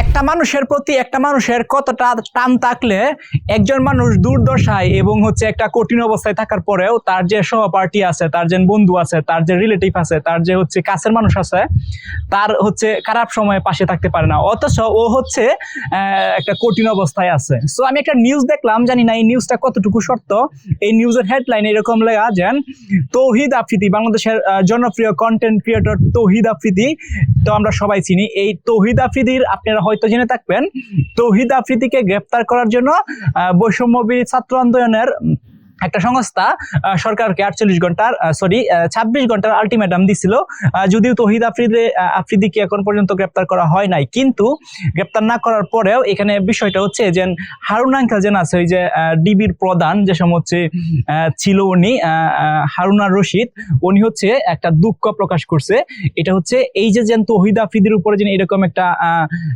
একটা মানুষের প্রতি একটা মানুষের কতটা টান থাকলে একজন মানুষ দুর্দশায় এবং একটা কঠিন অবস্থায় থাকার পরেও তার যে সহপাঠী আছে, তার যে বন্ধু আছে, তার যে রিলেটিভ আছে, তার যে কাছের মানুষ আছে, তার খারাপ সময়ে পাশে থাকতে পারে না, অথচ ও একটা কঠিন অবস্থায় আছে। সো আমি একটা নিউজ দেখলাম, জানি না এই নিউজটা কতটুকু সত্য। এই নিউজের হেডলাইন এরকম লেখা যে তৌহিদ আফ্রিদি, বাংলাদেশের জনপ্রিয় কন্টেন্ট ক্রিয়েটর তৌহিদ আফ্রিদি, তো আমরা সবাই চিনি এই তৌহিদ আফ্রিদির, আপনারা হয়তো জেনে থাকবেন, তৌহিদ আফ্রিদিকে গ্রেফতার করার জন্য বৈষম্যবিরোধী ছাত্র আন্দোলনের একটা সংস্থা সরকারকে 26 ঘন্টার আলটিমেটাম দিছিল। যদিও তৌহিদ আফ্রিদিকে এখন পর্যন্ত গ্রেপ্তার করা হয় নাই, কিন্তু গ্রেপ্তার না করার পরেও এখানে বিষয়টা হচ্ছে যে হারুন আঙ্কেল যেন আছে, ওই যে ডিবির প্রধান যে সময় ছিল, উনি হারুনার রশিদ, উনি একটা দুঃখ প্রকাশ করছে। এটা এই যে তৌহিদ আফ্রিদির উপরে যে এরকম একটা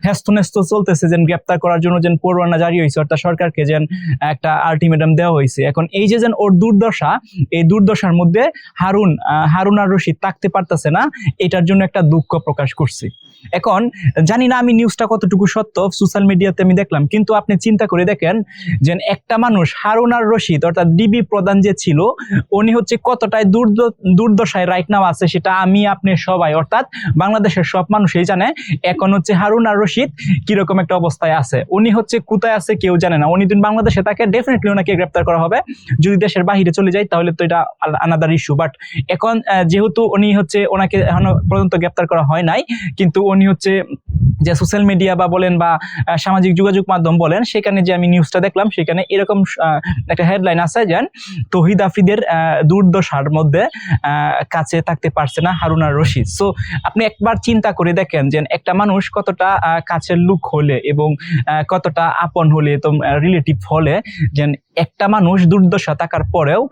হেস্তনেস্ত চলতেছে, যে গ্রেপ্তার করার জন্য যে পরোয়ানা জারি হয়েছে, অর্থাৎ সরকারকে যে একটা আলটিমেটাম দেওয়া হয়েছে। এখন এই যে ওর দুর্দশা, এই দুর্দশার মধ্যে হারুন আর রশিদ থাকতে পারতেছে না, এটার জন্য একটা দুঃখ প্রকাশ করছে। এখন জানি না আমি নিউজটা কতটুকু সত্য, সোশ্যাল মিডিয়াতে আমি দেখলাম, কিন্তু আপনি চিন্তা করে দেখেন যে একটা মানুষ হারুন আর রশিদ, অর্থাৎ ডিবি প্রধান যে ছিল, উনি কতটাই দুর্দশায় রাইট নাও আছে, সেটা আমি আপনি সবাই, অর্থাৎ বাংলাদেশের সব মানুষই জানে। এখন হারুন আর রশিদ কিরকম একটা অবস্থায় আছে, উনি কোথায় আছে কেউ জানে না। উনি দিন বাংলাদেশে তাকে ডেফিনেটলি ওনাকে গ্রেপ্তার করা হবে। যদি দেশের বাহিরে চলে যায় তাহলে তো এটা আনাদার ইস্যু, বাট এখন যেহেতু উনি ওনাকে এখনো পর্যন্ত গ্রেপ্তার করা হয় নাই, কিন্তু উনি যে সোশ্যাল মিডিয়া বা বলেন বা সামাজিক যোগাযোগ মাধ্যম বলেন, সেখানে যে আমি নিউজটা দেখলাম, সেখানে এরকম একটা হেডলাইন আছে যে তৌহিদ আফ্রিদের দুর্দশার মধ্যে কাছে থাকতে পারছে না হারুন আর রশিদ। সো আপনি একবার চিন্তা করে দেখেন যে একটা মানুষ কতটা কাছের লোক হলে এবং কতটা আপন হলে, তো রিলেটিভ হলে, যে একটা মানুষ দুর্দশা থাকার পরেও,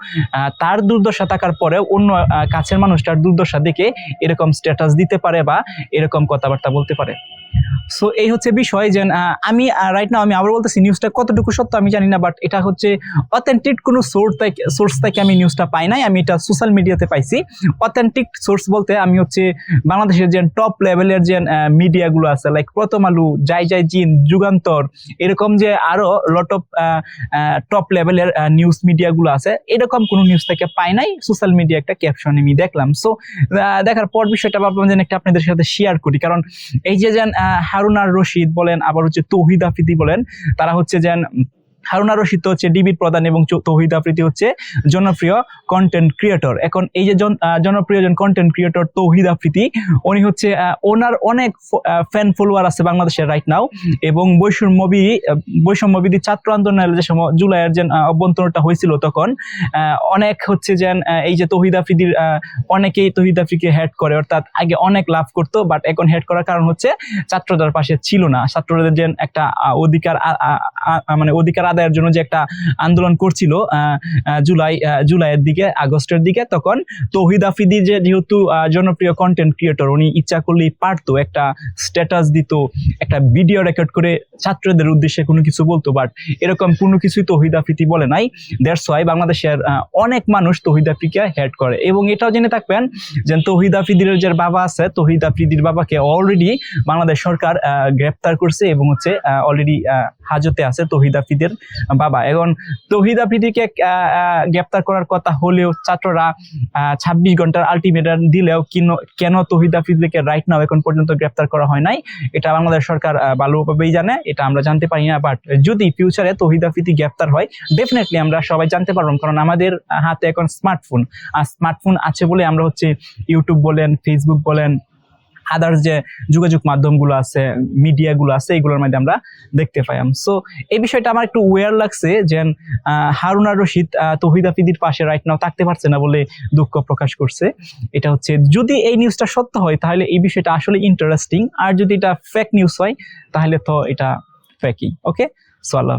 তার দুর্দশা থাকার পরেও অন্য কাছের মানুষটার দুর্দশা দেখে এরকম স্ট্যাটাস দিতে পারে বা এরকম কথাবার্তা বলতে পারে। সো এই বিষয় যে আমি রাইট নাও আমি আবার বলতেছি, নিউজটা কতটুকু সত্য আমি জানি না, বাট এটা অথেন্টিক কোনো সোর্স থেকে আমি নিউজটা পাই নাই, আমি এটা সোশ্যাল মিডিয়াতে পাইছি। অথেন্টিক সোর্স বলতে আমি বাংলাদেশের যে টপ লেভেলের যে মিডিয়াগুলো আছে, লাইক প্রথম আলো, যাই জিন, যুগান্তর, এরকম যে আরো লট অফ টপ লেভেলের নিউজ মিডিয়াগুলো আছে, এরকম কোনো নিউজ থেকে পাই নাই। সোশ্যাল মিডিয়া একটা ক্যাপশন আমি দেখলাম। সো দেখার পর বিষয়টা ভাবলাম যে একটা আপনাদের সাথে শেয়ার করি, কারণ এই যে হারুন আর রশিদ বলেন, আবার তৌহিদ আফ্রিদি বলেন, তারা যেন হারুন আর রশিদ ডিবির প্রধান এবং তৌহিদ আফ্রিদি জনপ্রিয় কন্টেন্ট ক্রিয়েটর। এখন এই যে জনপ্রিয় কন্টেন্ট ক্রিয়েটর তৌহিদ আফ্রিদি, উনি ওনার অনেক ফ্যান ফলোয়ার আছে বাংলাদেশের রাইট নাও, এবং বৈষম্যবিধি ছাত্র আন্দোলনের যে সময় জুলাইয়ের যে অভ্যন্তরটা হয়েছিল, তখন অনেক যেন এই যে তৌহিদ আফ্রিদির অনেকেই তৌহিদ আফ্রিদিকে হেড করে, অর্থাৎ আগে অনেক লাভ করতো, বাট এখন হেড করার কারণ ছাত্রদের পাশে ছিল না। ছাত্রদের যে একটা অধিকার আদায়ের জন্য যে একটা আন্দোলন করছিল জুলাইয়ের দিকে, আগস্টের দিকে, তখন তৌহিদ আফ্রিদি যেহেতু জনপ্রিয় কন্টেন্ট ক্রিয়েটর, উনি ইচ্ছা করলেই পারতো একটা স্ট্যাটাস দিত, একটা ভিডিও রেকর্ড করে ছাত্রদের উদ্দেশ্যে কোনো কিছু বলতো, বাট এরকম কোনো কিছুই তৌহিদ আফ্রিদি বলে নাই। দ্যাটস ওয়াই বাংলাদেশের অনেক মানুষ তৌহিদ আফ্রিদিকে হেড করে। এবং এটাও জেনে থাকবেন যে তৌহিদ আফ্রিদির যে বাবা আছে, তৌহিদ আফ্রিদির বাবাকে অলরেডি বাংলাদেশ সরকার গ্রেপ্তার করছে এবং অলরেডি হাজতে আছে তৌহিদ আফ্রিদির বাবা। এখন তৌহিদ আফ্রিদিকে গ্রেপ্তার করার কথা হলেও ছাত্ররা 26 ঘন্টার আলটিমেটাম দিলেও কেন তৌহিদ আফ্রিদিকে রাইট নাও এখন পর্যন্ত গ্রেপ্তার করা হয় নাই, এটা বাংলাদেশ সরকার ভালোভাবেই জানে, এটা আমরা জানতে পারি না। বাট যদি ফিউচারে তৌহিদ আফ্রিদি গ্রেপ্তার হয়, ডেফিনেটলি আমরা সবাই জানতে পারবো, কারণ আমাদের হাতে এখন স্মার্টফোন, আর স্মার্টফোন আছে বলে আমরা ইউটিউব বলেন, ফেসবুক বলেন, আদার্স যে যোগাযোগ মাধ্যমগুলো আছে, মিডিয়াগুলো আছে, এগুলোর মধ্যে আমরা দেখতে পাই। সো এই বিষয়টা আমার একটু ওয়ার লাগছে যে হারুন আর রশিদ তৌহিদ আফ্রিদির পাশে রাইট নাও থাকতে পারছে না বলে দুঃখ প্রকাশ করছে। এটা যদি এই নিউজটা সত্য হয় তাহলে এই বিষয়টা আসলে ইন্টারেস্টিং, আর যদি এটা ফেক নিউজ হয় তাহলে তো এটা ফেকই। ওকে, সো আল্লাহ।